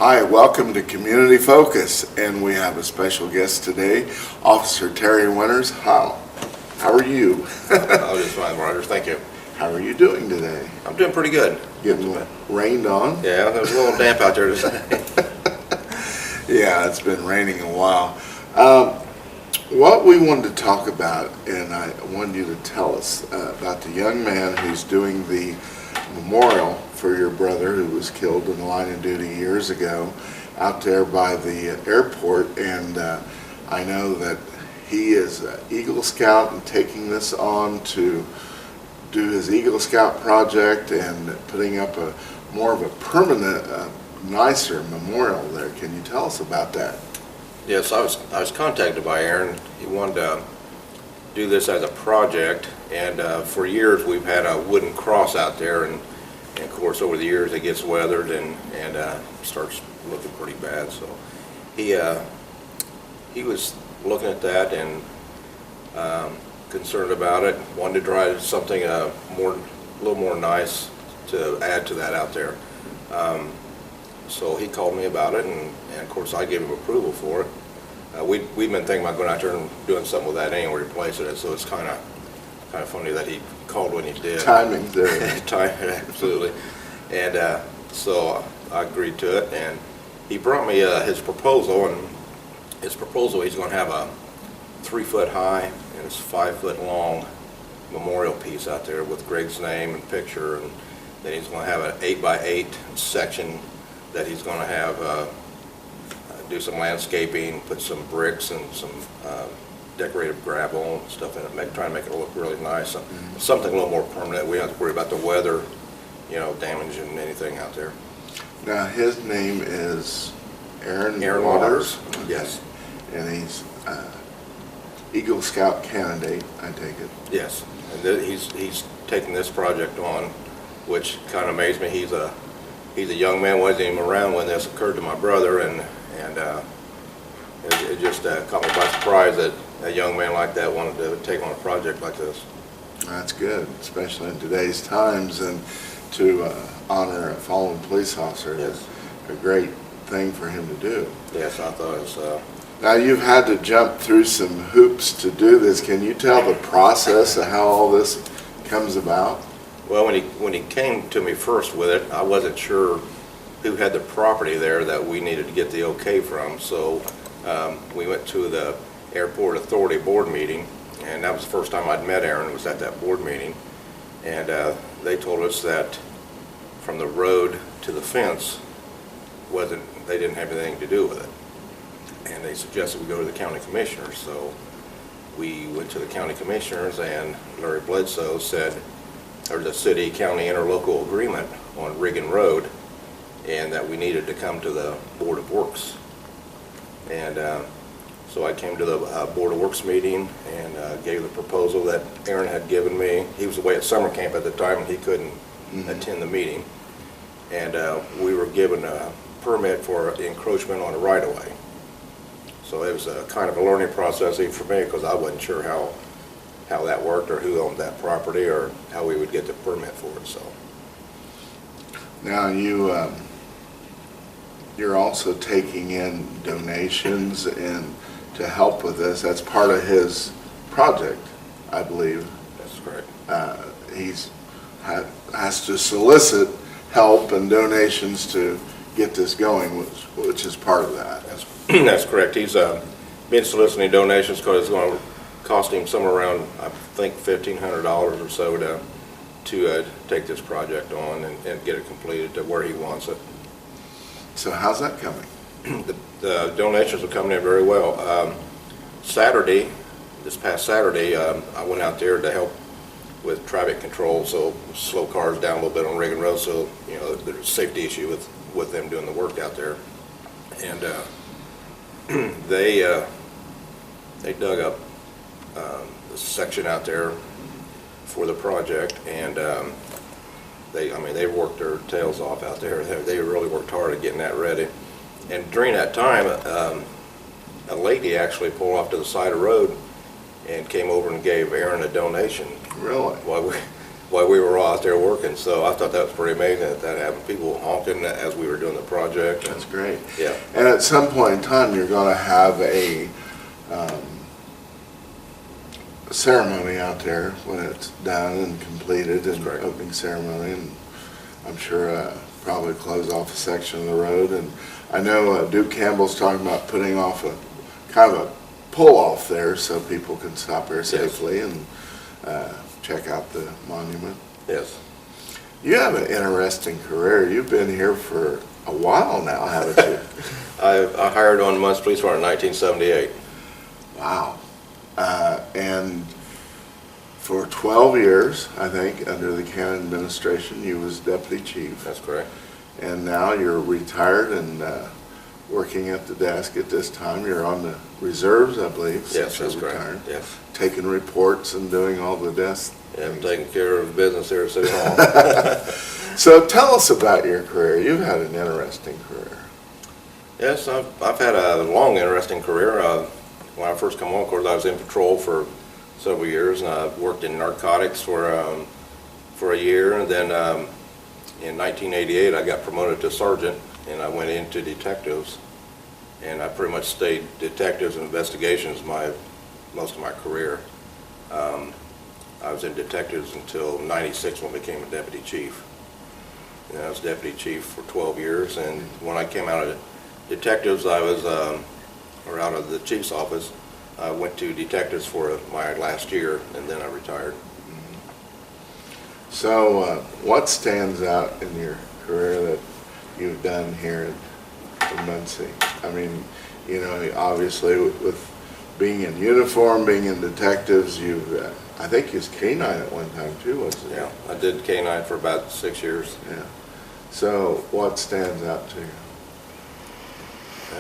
Hi, welcome to Community Focus, and we have a special guest today, Officer Terry Winters. How are you? I'm just fine, Roger. Thank you. How are you doing today? I'm doing pretty good. Getting rained on? Yeah, it was a little damp out there today. Yeah, it's been raining a while. What we wanted to talk about, and I wanted you to tell us about the young man who's doing the memorial for your brother who was killed in the line of duty years ago out there by the airport. And I know that he is an Eagle Scout and taking this on to do his Eagle Scout project and putting up a more of a permanent, nicer memorial there. Can you tell us about that? Yes, I was contacted by Aaron. He wanted to do this as a project, and for years we've had a wooden cross out there, and of course over the years it gets weathered and starts looking pretty bad. So he was looking at that and concerned about it. Wanted to try something a little more nice to add to that out there. So he called me about it, and of course I gave him approval for it. We've been thinking about going out there and doing something with that anyway, replacing it. So it's kind of funny that he called when he did. Timing's there. Timing, absolutely. And so I agreed to it, and he brought me his proposal. And his proposal, he's going to have a 3-foot high and it's 5-foot long memorial piece out there with Gregg's name and picture, and then he's going to have an 8x8 section that he's going to have do some landscaping, put some bricks and some decorative gravel and stuff in it, try to make it look really nice. Something a little more permanent. We don't have to worry about the weather, damage and anything out there. Now his name is Aaron Waters. Okay. Yes. And he's Eagle Scout candidate, I take it. Yes. And he's taking this project on, which kind of amazed me. He's a young man, wasn't even around when this occurred to my brother, and it just caught me by surprise that a young man like that wanted to take on a project like this. That's good, especially in today's times, and to honor a fallen police officer. Yes. Is a great thing for him to do. Yes, I thought it was. Now you've had to jump through some hoops to do this. Can you tell the process of how all this comes about? Well, when he came to me first with it, I wasn't sure who had the property there that we needed to get the okay from. So we went to the Airport Authority board meeting, and that was the first time I'd met Aaron. Was at that board meeting, and they told us that from the road to the fence they didn't have anything to do with it, and they suggested we go to the county commissioners. So we went to the county commissioners, and Larry Bledsoe said there's a city-county interlocal agreement on Riggin Road, and that we needed to come to the Board of Works. And so I came to the Board of Works meeting and gave the proposal that Aaron had given me. He was away at summer camp at the time, and he couldn't attend the meeting. And we were given a permit for encroachment on a right-of-way. So it was a kind of a learning process even for me, because I wasn't sure how that worked, or who owned that property, or how we would get the permit for it. So now you're also taking in donations and to help with this. That's part of his project, I believe. that's correct. Has to solicit help and donations to get this going, which is part of that. That's correct. He's been soliciting donations because it's going to cost him somewhere around, I think, $1,500 or so to take this project on and get it completed to where he wants it. So how's that coming? The donations are coming in very well. This past Saturday, I went out there to help with traffic control, so slow cars down a little bit on Riggin Road, so there's a safety issue with them doing the work out there. And they dug up the section out there for the project, and they worked their tails off out there. They really worked hard at getting that ready. And during that time, a lady actually pulled off to the side of the road and came over and gave Aaron a donation. Really? Well, while we were all out there working. So I thought that was pretty amazing that happened. People honking as we were doing the project. That's great. Yeah. And at some point in time, you're going to have a ceremony out there when it's done and completed, and opening ceremony, and I'm sure probably close off a section of the road. And I know Duke Campbell's talking about putting off a kind of a pull off there so people can stop there safely and check out the monument. Yes. You have an interesting career. You've been here for a while now, haven't you? I hired on Muncie Police Department in 1978. Wow. And for 12 years, I think, under the Cannon administration, you was deputy chief. That's correct. And now you're retired and working at the desk at this time. You're on the reserves, I believe. Yes, that's retired. correct. Yes. Taking reports and doing all the desk. Yeah, I'm taking care of business here at City Hall. So tell us about your career. You've had an interesting career. Yes, I've had a long, interesting career. When I first come on, of course, I was in patrol for several years, and I worked in narcotics for a year, and then in 1988 I got promoted to sergeant, and I went into detectives, and I pretty much stayed detectives and investigations most of my career. I was in detectives until '96 when I became a deputy chief. And I was deputy chief for 12 years, and when I came out of detectives, I was or out of the chief's office. I went to detectives for my last year, and then I retired. So what stands out in your career that you've done here in Muncie? I mean, you know, obviously with being in uniform, being in detectives, you've, I think you was K-9 at one time too, wasn't it? Yeah, I did K-9 for about 6 years. Yeah. So what stands out to you?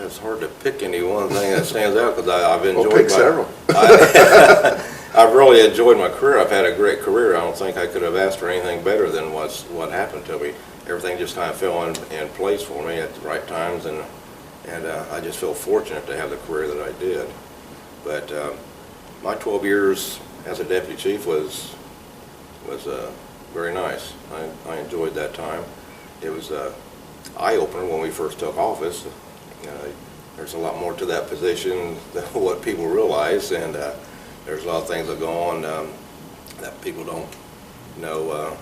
It's hard to pick any one thing that stands out because I've enjoyed pick several. I've really enjoyed my career. I've had a great career. I don't think I could have asked for anything better than what happened to me. Everything just kind of fell in place for me at the right times, and I just feel fortunate to have the career that I did. But my 12 years as a deputy chief was very nice. I enjoyed that time. It was eye-opener when we first took office. There's a lot more to that position than what people realize, and there's a lot of things that go on that people don't know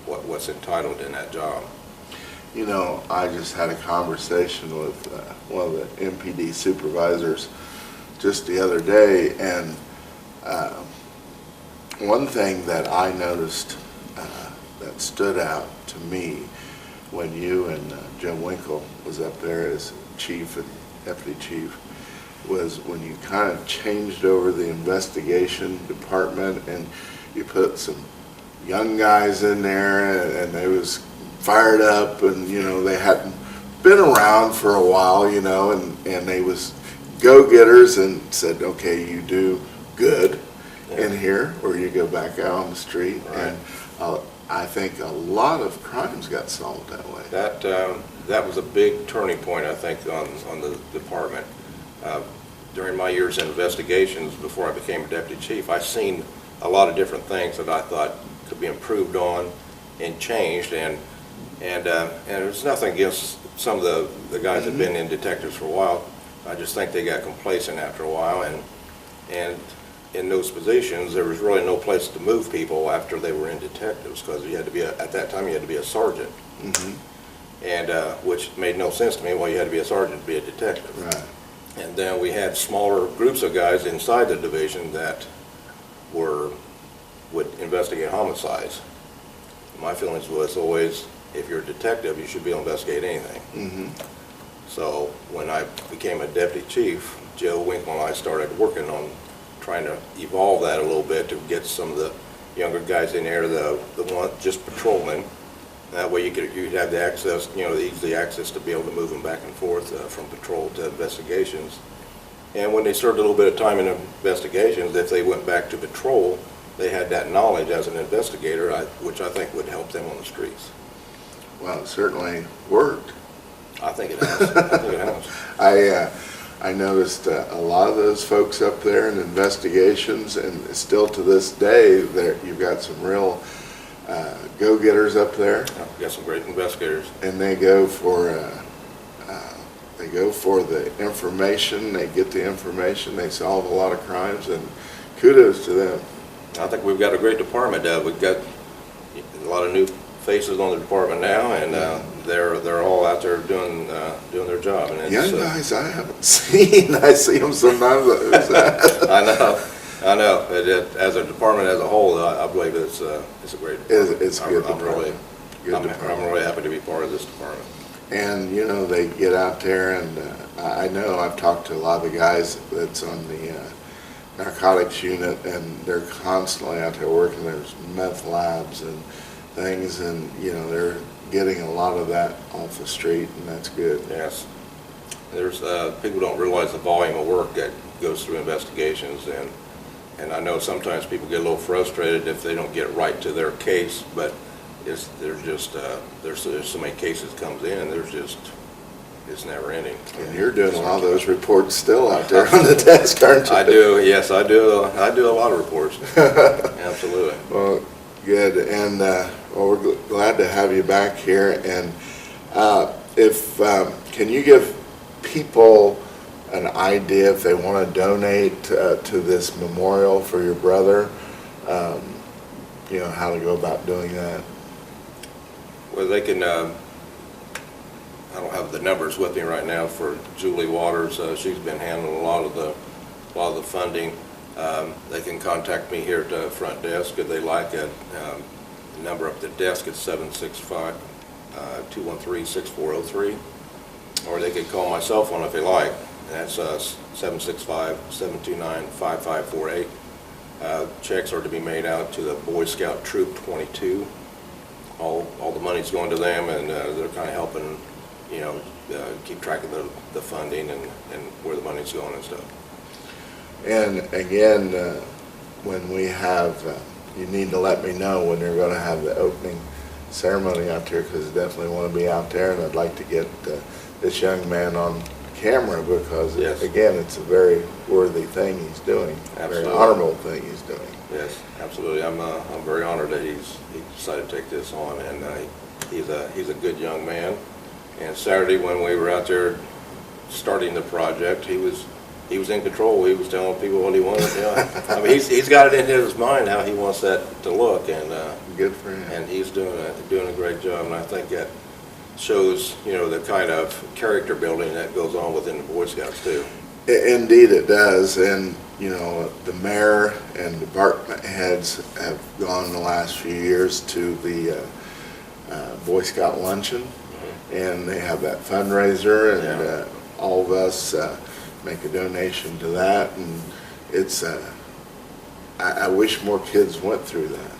what's entitled in that job. You know, I just had a conversation with one of the MPD supervisors just the other day, and one thing that I noticed that stood out to me when you and Joe Winkle was up there as chief and deputy chief was when you kind of changed over the investigation department, and you put some young guys in there, and they was fired up, and you know, they hadn't been around for a while, you know, and they was go-getters, and said, okay, you do good in here or you go back out on the street. Right. And I think a lot of crimes got solved that way. That was a big turning point, I think, on the department. During my years in investigations before I became a deputy chief, I've seen a lot of different things that I thought could be improved on and changed, and there's nothing against some of the guys that have been in detectives for a while. I just think they got complacent after a while, and in those positions there was really no place to move people after they were in detectives, because you had to be at that time you had to be a sergeant. And which made no sense to me. Well, you had to be a sergeant to be a detective. Right. And then we had smaller groups of guys inside the division that would investigate homicides. My feelings was always, if you're a detective, you should be able to investigate anything. So when I became a deputy chief, Joe Winkle and I started working on trying to evolve that a little bit to get some of the younger guys in there, the one just patrolmen. That way you'd have the access, you know, the easy access to be able to move them back and forth from patrol to investigations. And when they served a little bit of time in investigations, if they went back to patrol, they had that knowledge as an investigator, which I think would help them on the streets. Well, it certainly worked. I think it has. I think it has. I noticed a lot of those folks up there in investigations, and still to this day, you've got some real go-getters up there, We got some great investigators. and they go for the information. They get the information. They solve a lot of crimes, and kudos to them. I think we've got a great department. We've got a lot of new faces on the department now, and they're all out there doing their job. And it's, Young guys I haven't seen. I see them sometimes. I know. As a department as a whole, I believe it's a great department. It's a good I'm really, department. I'm really happy to be part of this department. And, you know, they get out there, and I know I've talked to a lot of the guys that's on the narcotics unit, and they're constantly out there working. There's meth labs and things, and, you know, they're getting a lot of that off the street, and that's good. Yes. There's people don't realize the volume of work that goes through investigations, and I know sometimes people get a little frustrated if they don't get right to their case, but there's so many cases comes in, it's never ending. And you're doing a lot of those reports still out there on the desk, aren't you? I do, yes, I do a lot of reports. Absolutely. Well, good, and well, we're glad to have you back here. And can you give people an idea if they want to donate to this memorial for your brother? You know, how to go about doing that? Well, they can. I don't have the numbers with me right now for Julie Waters. She's been handling a lot of the funding. They can contact me here at the front desk if they like it. The number up the desk is 765-213-6403, or they could call my cell phone if they like. And that's 765-729-5548. Checks are to be made out to the Boy Scout Troop 22. All the money's going to them, and they're kind of helping, you know, keep track of the funding and where the money's going and stuff. And again, when we have, you need to let me know when you're going to have the opening ceremony out there, because I definitely want to be out there, and I'd like to get this young man on camera, because Yes. again, it's a very worthy thing he's doing, a very Absolutely. honorable thing he's doing. Yes, absolutely. I'm very honored that he decided to take this on, and he's a good young man. And Saturday when we were out there starting the project, he was in control. He was telling people what he wanted. You know, I mean, he's got it in his mind how he wants that to look, and Good for him. and he's doing a great job. And I think that shows, you know, the kind of character building that goes on within the Boy Scouts too. Indeed it does, and you know, the mayor and department heads have gone the last few years to the Boy Scout luncheon, and they have that fundraiser, and all of us make a donation to that, and it's I wish more kids went through that.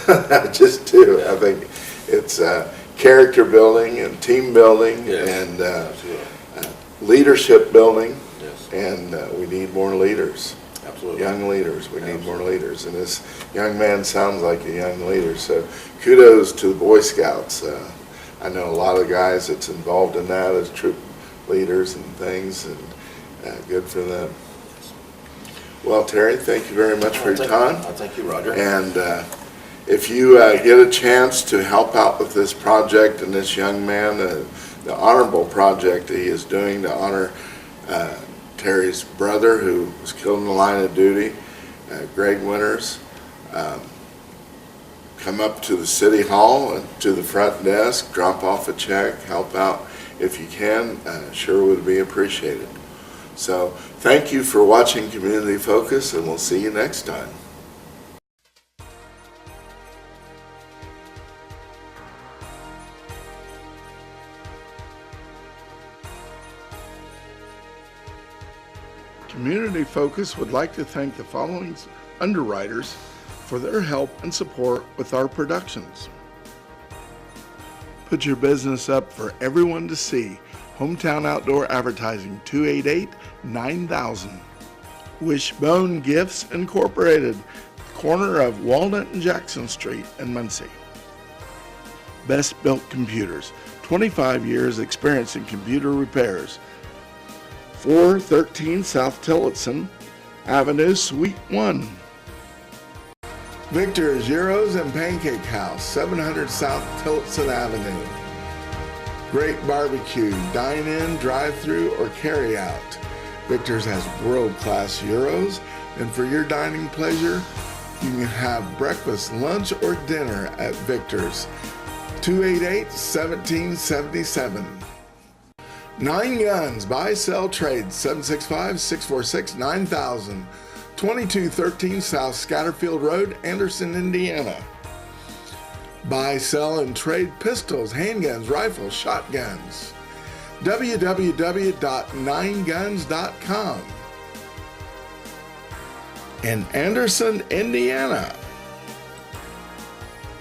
I just do. I think it's character building and team building, and leadership building. Yes. And we need more leaders. Absolutely. Young leaders. We need more leaders. And this young man sounds like a young leader. So kudos to the Boy Scouts. I know a lot of guys that's involved in that as troop leaders and things, and good for them. Well, Terry, thank you very much for your time. Thank you, Roger. And if you get a chance to help out with this project and this young man, the honorable project that he is doing to honor Terry's brother, who was killed in the line of duty, Gregg Winters, come up to the city hall and to the front desk, drop off a check, help out if you can. Sure would be appreciated. So thank you for watching Community Focus, and we'll see you next time. Community Focus would like to thank the following underwriters for their help and support with our productions. Put your business up for everyone to see. Hometown Outdoor Advertising, 288-9000. Wishbone Gifts Incorporated, corner of Walnut and Jackson Street in Muncie. Best Built Computers, 25 years experience in computer repairs. 413 South Tillotson Avenue, Suite 1. Victor's Gyros and Pancake House, 700 South Tillotson Avenue. Great barbecue, dine-in, drive-through, or carry-out. Victor's has world-class gyros, and for your dining pleasure, you can have breakfast, lunch, or dinner at Victor's. 288-1777. 9 Guns, buy, sell, trade, 765-646-9000. 2213 South Scatterfield Road, Anderson, Indiana. Buy, sell, and trade pistols, handguns, rifles, shotguns. www.9guns.com. In Anderson, Indiana.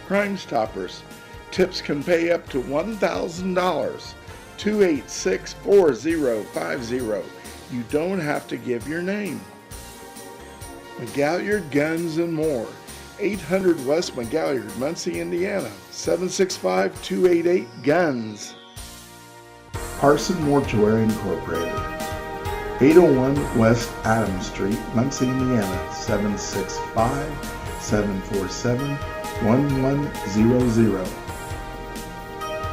Crime Stoppers. Tips can pay up to $1,000. 286-4050. You don't have to give your name. McGalliard Guns and More. 800 West McGalliard, Muncie, Indiana. 765-288-GUNS. Parson Mortuary Incorporated. 801 West Adams Street, Muncie, Indiana. 765-747-1100.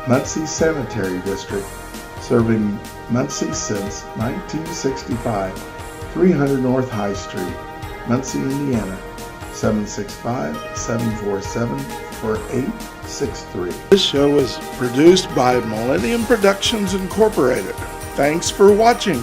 Muncie Sanitary District, serving Muncie since 1965. 300 North High Street, Muncie, Indiana. 765-747-4863. This show is produced by Millennium Productions Incorporated. Thanks for watching.